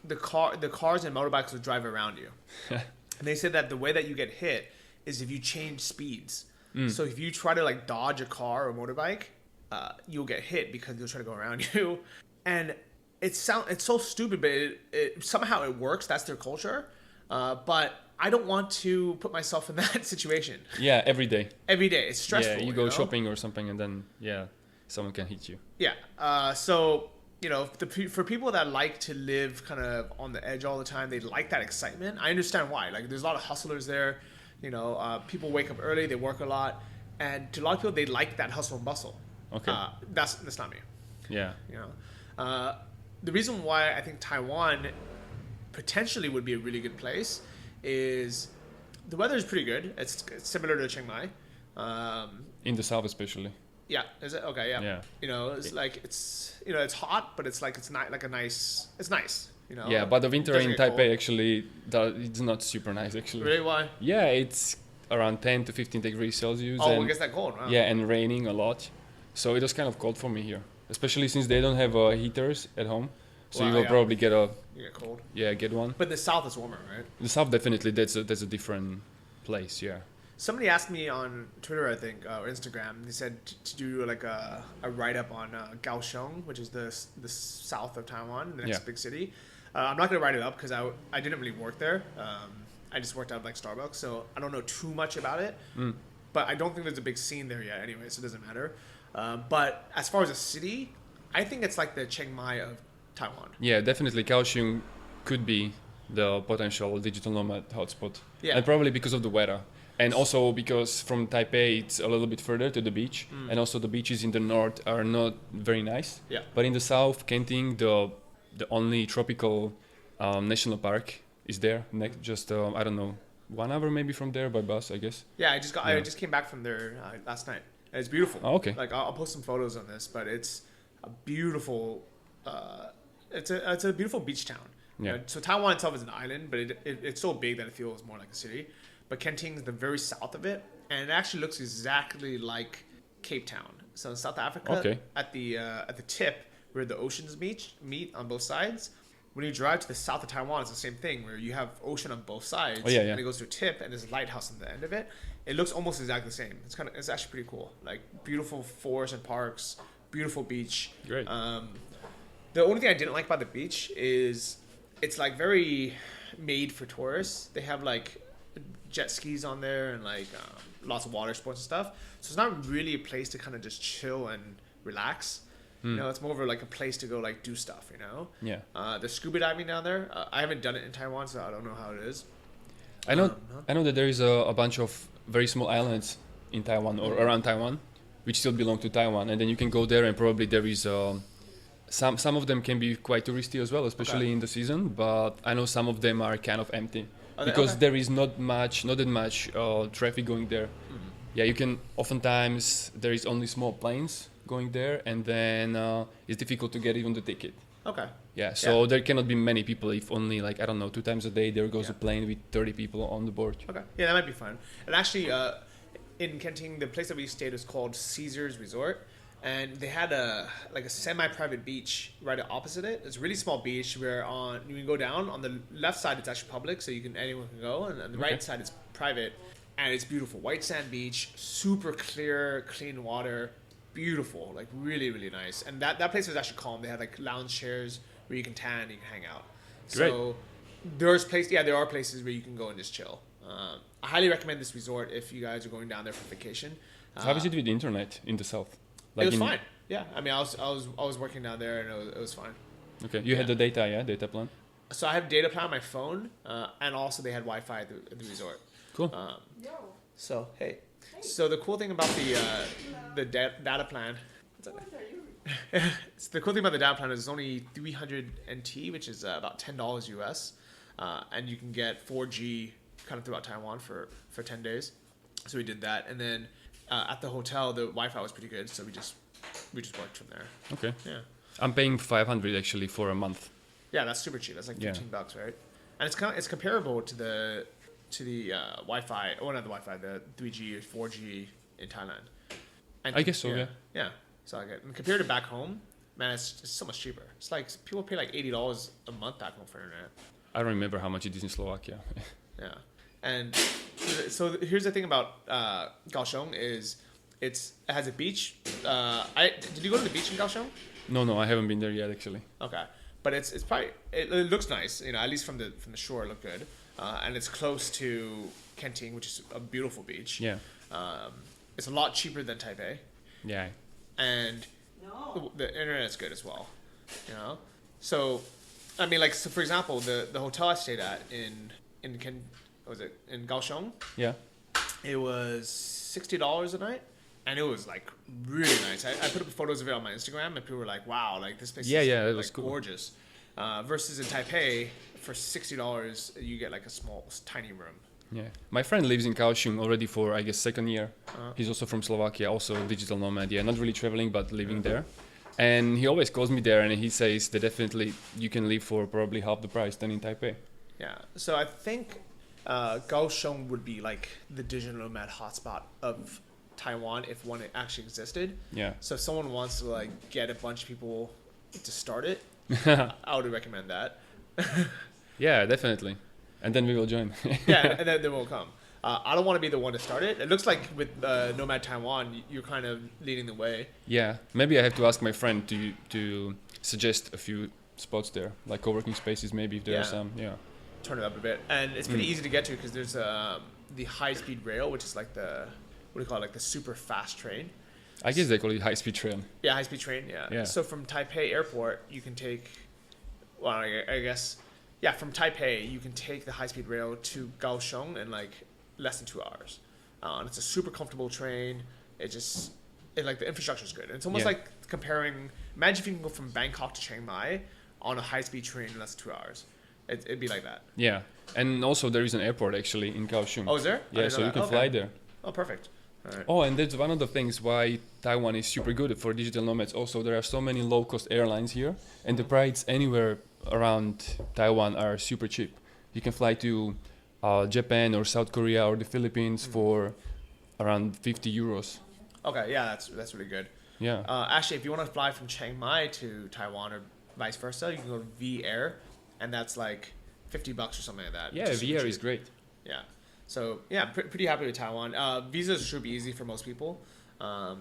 the cars and motorbikes will drive around you. And they said that the way that you get hit is if you change speeds. So if you try to like dodge a car or motorbike, you'll get hit because they'll try to go around you. And it's so stupid, but it somehow it works. That's their culture. But I don't want to put myself in that situation. Yeah, every day. Every day, it's stressful. Yeah, you go shopping or something, and then someone can hit you. Yeah. So for people that like to live kind of on the edge all the time, they like that excitement. I understand why. Like, there's a lot of hustlers there. People wake up early, they work a lot, and to a lot of people, they like that hustle and bustle. Okay. That's not me. Yeah. The reason why I think Taiwan potentially would be a really good place is the weather is pretty good. It's similar to Chiang Mai. In the south, especially. Yeah, is it? Okay, yeah. Yeah. It's like it's hot, but it's like it's not like it's nice. Yeah, but the winter in Taipei cold. actually it's not super nice actually. Really? Why? Yeah, it's around 10 to 15 degrees Celsius. Oh, and it gets that cold. Wow. yeah, and raining a lot. So it was kind of cold for me here, especially since they don't have heaters at home. So you will probably get You get cold. get one. But the south is warmer, right? The south definitely that's a different place. Yeah. Somebody asked me on Twitter, I think, or Instagram. They said to do like a write up on Kaohsiung, which is the south of Taiwan, the next big city. I'm not gonna write it up because I didn't really work there. I just worked out like Starbucks, so I don't know too much about it. But I don't think there's a big scene there yet, anyway, so it doesn't matter. But as far as a city, I think it's like the Chiang Mai of Taiwan. Yeah, definitely Kaohsiung could be the potential digital nomad hotspot. Yeah. And probably because of the weather. And also because from Taipei it's a little bit further to the beach, and also the beaches in the north are not very nice. Yeah. But in the south, Kenting, the only tropical national park is there. Next, just I don't know, 1 hour maybe from there by bus, I guess. Yeah, I just came back from there last night. And it's beautiful. Oh, okay. Like I'll post some photos on this, but it's a beautiful. It's a beautiful beach town. Yeah. So Taiwan itself is an island, but it's so big that it feels more like a city. But Kenting is the very south of it, and it actually looks exactly like Cape Town. So in South Africa, at the tip where the oceans meet on both sides. When you drive to the south of Taiwan, it's the same thing where you have ocean on both sides, and it goes to a tip, and there's a lighthouse on the end of it. It looks almost exactly the same. It's actually pretty cool. Like beautiful forests and parks, beautiful beach. Great. The only thing I didn't like about the beach is it's like very made for tourists. They have like jet skis on there and like lots of water sports and stuff. So it's not really a place to kind of just chill and relax. You know, it's more of like a place to go like do stuff, you know? Yeah. There's scuba diving down there. I haven't done it in Taiwan, so I don't know how it is. I know that there is a bunch of very small islands in Taiwan or around Taiwan, which still belong to Taiwan, and then you can go there and probably there is some of them can be quite touristy as well, especially in the season. But I know some of them are kind of empty because there is not that much traffic going there. Yeah, you can oftentimes there is only small planes going there, and then it's difficult to get even the ticket. Okay. Yeah, so there cannot be many people if only like, I don't know, 2 times a day there goes a plane with 30 people on the board. Okay. Yeah, that might be fun. And actually, in Kenting, the place that we stayed was called Caesar's Resort, and they had a semi-private beach right opposite it. It's a really small beach where you can go down. On the left side, it's actually public, so anyone can go, and on the right side, it's private, and it's beautiful. White sand beach, super clear, clean water. Beautiful, like really, really nice. And that place was actually calm. They had like lounge chairs where you can tan, you can hang out. Great. So there are places where you can go and just chill. I highly recommend this resort if you guys are going down there for vacation. How is it with the internet in the south? Like it was fine. Yeah, I mean, I was working down there and it was fine. Okay, you had the data plan. So I have data plan on my phone, and also they had Wi-Fi at the resort. Cool. So hey. So the cool thing about the data plan, the cool thing about the data plan is it's only 300 NT, which is about $10 US, and you can get 4G kind of throughout Taiwan for 10 days. So we did that, and then at the hotel the Wi-Fi was pretty good, so we just worked from there. Okay. Yeah. I'm paying 500 actually for a month. Yeah, that's super cheap. That's like $15, right? And it's comparable to the Wi-Fi, or not the Wi-Fi, the 3G or 4G in Thailand. And I guess so, yeah. Yeah. So and compared to back home, man, it's so much cheaper. It's like people pay like $80 a month back home for internet. I don't remember how much it is in Slovakia. Yeah. And so here's the thing about Kaohsiung is it has a beach. Did you go to the beach in Kaohsiung? No, I haven't been there yet actually. Okay. But it's probably it looks nice, you know, at least from the shore it looked good. And it's close to Kenting, which is a beautiful beach. Yeah. It's a lot cheaper than Taipei. Yeah. And the internet's good as well. You know? So, I mean, like, so for example, the hotel I stayed at in Kaohsiung? Yeah. It was $60 a night. And it was like really nice. I put up photos of it on my Instagram, and people were like, "Wow, like this place is it was like cool. gorgeous." Versus in Taipei, for $60, you get like a small, tiny room. Yeah, my friend lives in Kaohsiung already for I guess 2nd year. He's also from Slovakia, also a digital nomad. Yeah, not really traveling, but living there. And he always calls me there, and he says that definitely you can live for probably half the price than in Taipei. Yeah. So I think Kaohsiung would be like the digital nomad hotspot of Taiwan if one actually existed. Yeah. So if someone wants to like get a bunch of people to start it, I would recommend that. Yeah, definitely. And then we will join. Yeah, and then we'll come. I don't want to be the one to start it. It looks like with Nomad Taiwan, you're kind of leading the way. Yeah, maybe I have to ask my friend to suggest a few spots there, like co-working spaces, maybe if there are some. Yeah. Turn it up a bit, and it's pretty easy to get to because there's the high-speed rail, which is like the what do you call it, like the super fast train. I guess they call it high-speed train. Yeah, high-speed train. Yeah. So from Taipei Airport, you can take, well, I guess, yeah, from Taipei you can take the high-speed rail to Kaohsiung in like less than 2 hours. And it's a super comfortable train. It like the infrastructure is good. And it's almost like comparing. Imagine if you can go from Bangkok to Chiang Mai on a high-speed train in less than 2 hours. It'd be like that. Yeah, and also there is an airport actually in Kaohsiung. Oh, is there? Yeah, so you can fly there. Oh, perfect. All right. Oh, and that's one of the things why Taiwan is super good for digital nomads. Also, there are so many low-cost airlines here, and the prices anywhere around Taiwan are super cheap. You can fly to Japan or South Korea or the Philippines for around 50 euros. Okay, yeah, that's really good. Yeah. Actually, if you want to fly from Chiang Mai to Taiwan or vice versa, you can go to V Air, and that's like $50 or something like that. Yeah, V Air is great. Yeah. So yeah, pretty happy with Taiwan. Visas should be easy for most people. I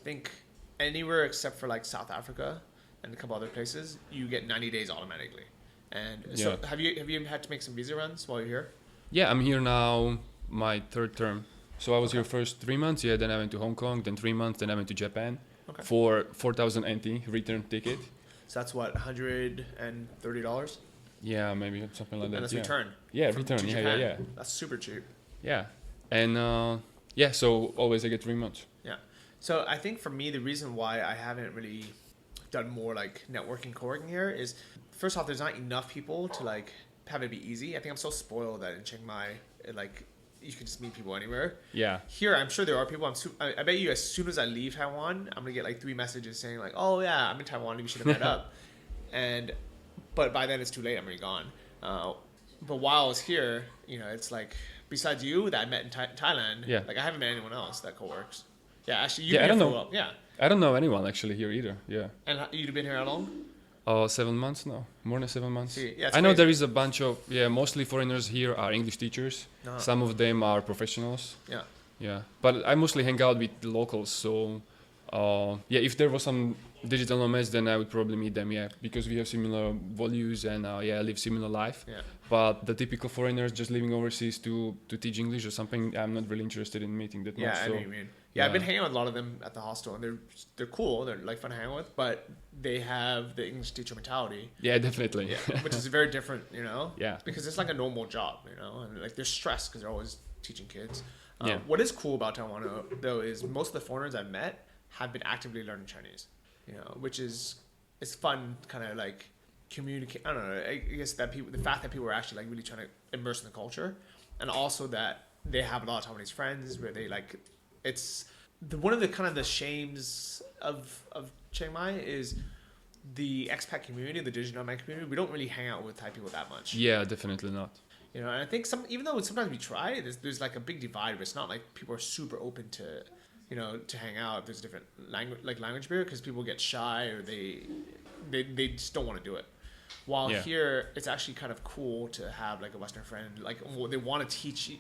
think anywhere except for like South Africa and a couple other places, you get 90 days automatically. And so have you had to make some visa runs while you're here? Yeah, I'm here now, my third term. So I was here first 3 months. Yeah, then I went to Hong Kong. Then 3 months. Then I went to Japan for 4,000 NT return ticket. So that's what, $130? Yeah, maybe something like that. And that's return. Yeah, return. Yeah. That's super cheap. Yeah, and so always I get 3 months. Yeah. So I think for me, the reason why I haven't really done more like networking, co-working here is, first off, there's not enough people to like have it be easy. I think I'm so spoiled that in Chiang Mai, you can just meet people anywhere. Yeah. Here, I'm sure there are people. I bet you as soon as I leave Taiwan, I'm gonna get like 3 messages saying like, "Oh yeah, I'm in Taiwan. We should have met up." But by then it's too late. I'm already gone. But while I was here, it's like besides you that I met in Thailand, like I haven't met anyone else that co-works. Yeah, actually, you've been here for a while. Yeah. I don't know anyone actually here either. Yeah. And you've been here how long? 7 months now. More than 7 months. See, yeah, I know there is a bunch of mostly foreigners here are English teachers. Uh-huh. Some of them are professionals. Yeah. Yeah, but I mostly hang out with the locals. So, if there was some digital nomads, then I would probably meet them. Yeah, because we have similar values and live similar life. Yeah. But the typical foreigners just living overseas to teach English or something, I'm not really interested in meeting that much. Yeah, I know what you mean. Yeah, I've been hanging out with a lot of them at the hostel, and they're cool. They're like fun to hang out with, but they have the English teacher mentality. Yeah, definitely. Yeah, which is very different, Yeah. Because it's like a normal job, and like they're stressed because they're always teaching kids. Yeah. What is cool about Taiwan though is most of the foreigners I've met have been actively learning Chinese, which is it's fun, kind of like communicate. I don't know. I guess the fact that people are actually like really trying to immerse in the culture, and also that they have a lot of Taiwanese friends where they like. It's one of the kind of the shames of Chiang Mai is the expat community, the digital nomad community. We don't really hang out with Thai people that much. Yeah, definitely not. And I think even though sometimes we try, there's like a big divide. But it's not like people are super open to, to hang out. There's different language barrier because people get shy or they just don't want to do it. While here, it's actually kind of cool to have like a Western friend. Like they want to teach you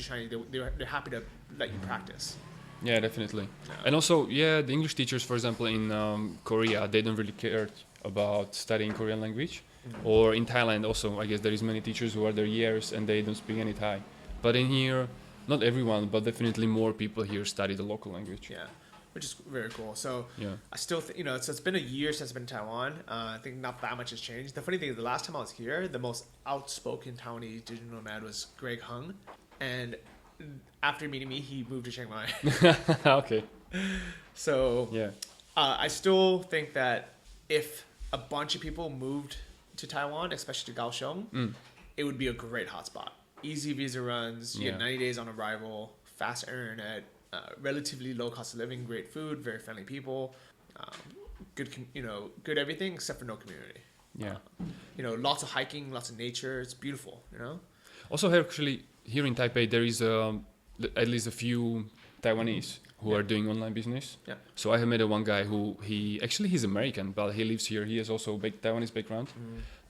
Chinese. They're happy to let you practice. Yeah, definitely. Yeah. And also, the English teachers, for example, in Korea, they don't really care about studying Korean language. Mm-hmm. Or in Thailand also, I guess there is many teachers who are there years and they don't speak any Thai. But in here, not everyone, but definitely more people here study the local language. Yeah, which is very cool. So I still think, it's been a year since I've been in Taiwan. I think not that much has changed. The funny thing is the last time I was here, the most outspoken Taiwanese digital nomad was Greg Hung. And after meeting me, he moved to Chiang Mai. Okay. So I still think that if a bunch of people moved to Taiwan, especially to Kaohsiung, it would be a great hotspot. Easy visa runs, you get 90 days on arrival, fast internet, relatively low cost of living, great food, very friendly people, good everything except for no community. Yeah. Lots of hiking, lots of nature. It's beautiful, Also, actually, here in Taipei, there is at least a few Taiwanese who are doing online business. Yeah. So I have met one guy who he's American, but he lives here. He has also a Taiwanese background,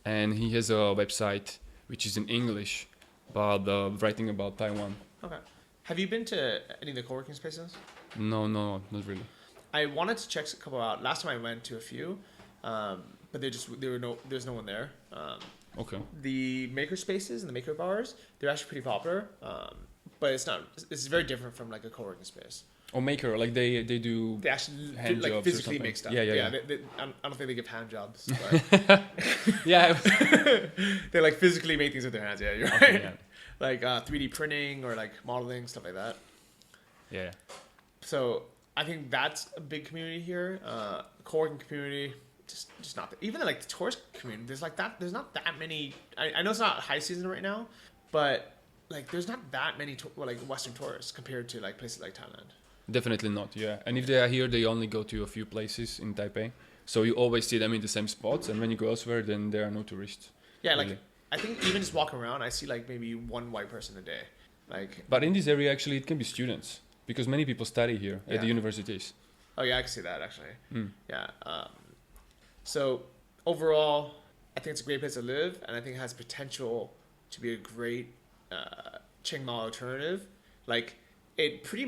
and he has a website which is in English, but writing about Taiwan. Okay. Have you been to any of the co-working spaces? No, not really. I wanted to check a couple out. Last time I went to a few, but there's no one there. Okay. The maker spaces and the maker bars, they're actually pretty popular, but it's very different from like a co-working space. Or maker, like they do. They actually hand like jobs physically or make stuff. Yeah. I don't think they give hand jobs. But Yeah. they like physically make things with their hands. Yeah, you're right. Okay, yeah. Like 3D printing or like modeling, stuff like that. Yeah. So I think that's a big community here. Co-working community, just not even like the tourist community. There's not that many. I know it's not high season right now, but like there's not that many like Western tourists compared to like places like Thailand. Definitely not. Yeah. And if they are here, they only go to a few places in Taipei. So you always see them in the same spots, and when you go elsewhere, then there are no tourists. Yeah, really. like I think even just walking around, I see like maybe one white person a day. Like. But in this area, actually, it can be students because many people study here at Yeah. the universities. Oh yeah, I can see that actually. Mm. Yeah. So overall, I think it's a great place to live, and I think it has potential to be a great Chiang Mai alternative. Like it pretty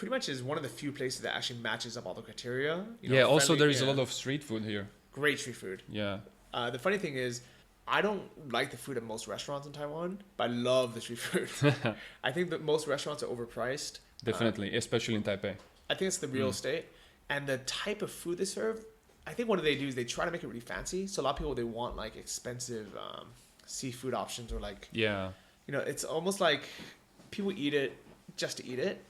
much is one of the few places that actually matches up all the criteria. Yeah. Also, friendly- there is a lot of street food here. great street food. Yeah. The funny thing is, I don't like the food at most restaurants in Taiwan, but I love the street food. I think that most restaurants are overpriced. Definitely, especially in Taipei. I think it's the real estate and the type of food they serve. I think what they do is they try to make it really fancy. So a lot of people, they want like expensive seafood options or like, Yeah. it's almost like people eat it just to eat it,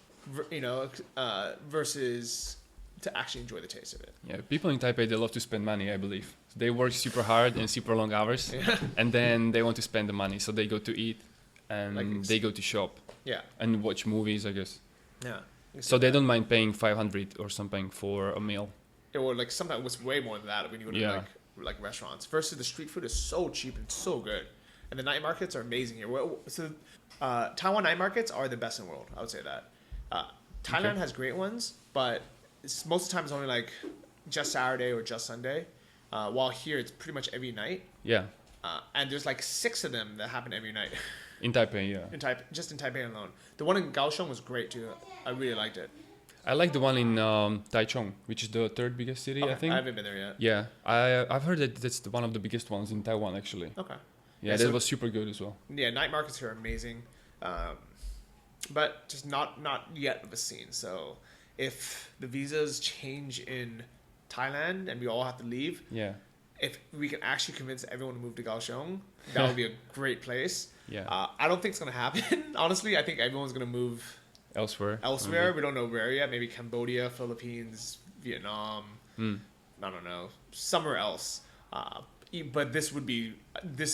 versus to actually enjoy the taste of it. Yeah, people in Taipei, they love to spend money, I believe. They work super hard and super long hours, and then they want to spend the money. So they go to eat, and Like they go to shop, Yeah. and watch movies, I guess. Yeah. So they don't mind paying 500 or something for a meal. Or like sometimes it's way more than that when you go to like restaurants. Versus the street food is so cheap and so good, and the night markets are amazing here. So Taiwan night markets are the best in the world. I would say that. Thailand has great ones, but most of the time it's only like just Saturday or just Sunday. While here it's pretty much every night. Yeah. And there's like 6 of them that happen every night. In Taipei, yeah. Just in Taipei alone. The one in Kaohsiung was great too. I really liked it. I like the one in Taichung, which is the 3rd biggest city, I think. I haven't been there yet. Yeah, I've heard that that's one of the biggest ones in Taiwan, actually. Okay. Yeah, that was super good as well. Yeah, night markets here are amazing, but just not yet of a scene. So if the visas change in Thailand and we all have to leave, Yeah. if we can actually convince everyone to move to Kaohsiung, that would be a great place. Yeah. I don't think it's going to happen. Honestly, I think everyone's going to move Elsewhere. elsewhere. We don't know where yet. Maybe Cambodia, Philippines, Vietnam. I don't know. Somewhere else. But this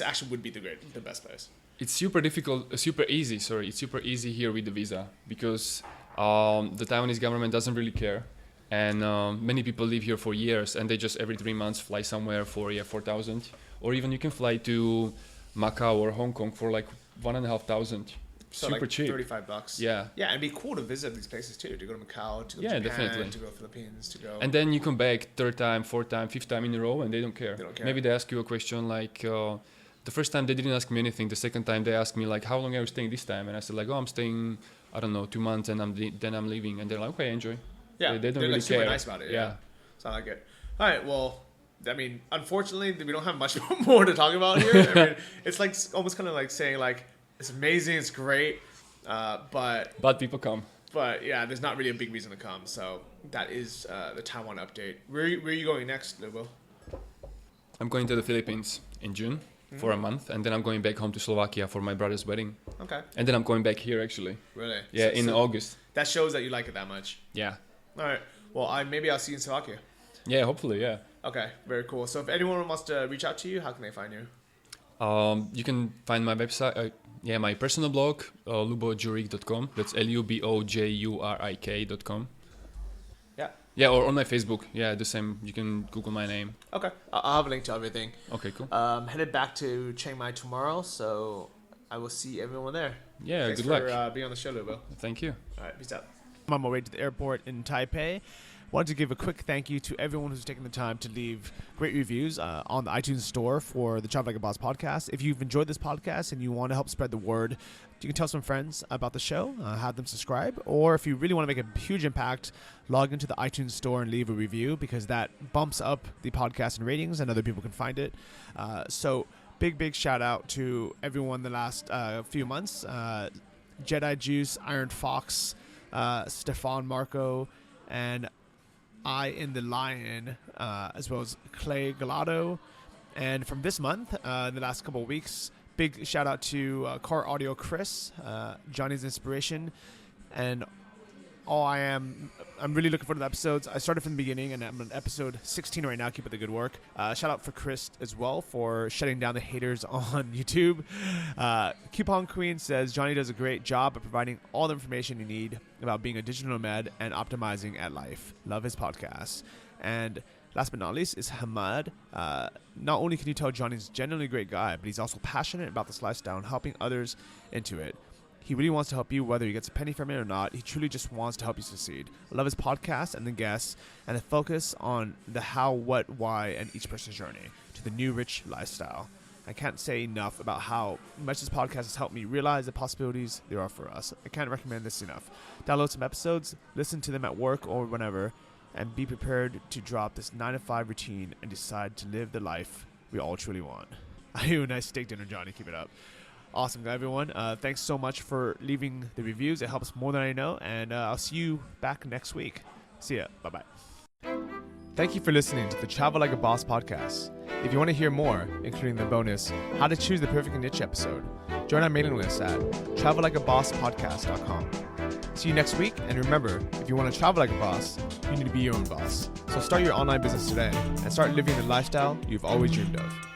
actually would be the best place. It's super easy. It's super easy here with the visa because the Taiwanese government doesn't really care, and many people live here for years, and they just every 3 months fly somewhere for 4,000, or even you can fly to Macau or Hong Kong for like 1,500. So Super like cheap. $35. Yeah. Yeah, and it'd be cool to visit these places too. To go to Macau, to go to Yeah, Japan, definitely. to go to Philippines, to go. And then you come back 3rd time, 4th time, 5th time in a row, and they don't care. They don't care. Maybe they ask you a question like, the first time they didn't ask me anything. The second time they asked me like, how long are you staying this time? And I said like, I'm staying, I don't know, 2 months, and then I'm leaving. And they're like, okay, enjoy. Yeah, they don't they're really like super care. nice about it. Yeah. So I like it. All right, well, I mean, unfortunately, we don't have much more to talk about here. I mean, it's like almost kind of like saying like, it's amazing, it's great, But people come. But yeah, there's not really a big reason to come. So that is the Taiwan update. Where are you going next, Lubo? I'm going to the Philippines in June for a month, and then I'm going back home to Slovakia for my brother's wedding. Okay. And then I'm going back here actually. Really? Yeah, in August. That shows that you like it that much. Yeah. All right. Well, maybe I'll see you in Slovakia. Yeah, hopefully, yeah. Okay, very cool. So if anyone wants to reach out to you, how can they find you? You can find my website, my personal blog, lubojurik.com. That's lubojurik.com. Yeah. Yeah, or on my Facebook. Yeah, the same. You can Google my name. Okay. I'll have a link to everything. Okay, cool. Headed back to Chiang Mai tomorrow, so I will see everyone there. Yeah, Thanks good luck. for being on the show, Lubo. Thank you. All right, peace out. I'm on my way to the airport in Taipei. Wanted to give a quick thank you to everyone who's taken the time to leave great reviews on the iTunes store for the Travel Like a Boss podcast. If you've enjoyed this podcast and you want to help spread the word, you can tell some friends about the show, have them subscribe, or if you really want to make a huge impact, log into the iTunes store and leave a review because that bumps up the podcast in ratings and other people can find it. So big shout out to everyone the last few months. Jedi Juice, Iron Fox, Stefan Marco, and I in the Lion, as well as Clay Galado. And from this month, in the last couple of weeks, big shout out to Car Audio Chris, Johnny's Inspiration, and I'm really looking forward to the episodes. I started from the beginning, and I'm on episode 16 right now. Keep up the good work. Shout out for Chris as well for shutting down the haters on YouTube. Coupon Queen says, Johnny does a great job of providing all the information you need about being a digital nomad and optimizing at life. Love his podcast. And last but not least is Hamad. Not only can you tell Johnny's a genuinely great guy, but he's also passionate about this lifestyle and helping others into it. He really wants to help you, whether he gets a penny from it or not. He truly just wants to help you succeed. I love his podcast and the guests and the focus on the how, what, why, and each person's journey to the new rich lifestyle. I can't say enough about how much this podcast has helped me realize the possibilities there are for us. I can't recommend this enough. Download some episodes, listen to them at work or whenever, and be prepared to drop this 9-to-5 routine and decide to live the life we all truly want. I owe a nice steak dinner, Johnny. Keep it up. Awesome, everyone. Thanks so much for leaving the reviews. It helps more than I know. And I'll see you back next week. See ya. Bye-bye. Thank you for listening to the Travel Like a Boss podcast. If you want to hear more, including the bonus How to Choose the Perfect Niche episode, join our mailing list at travellikeabosspodcast.com. See you next week. And remember, if you want to travel like a boss, you need to be your own boss. So start your online business today and start living the lifestyle you've always dreamed of.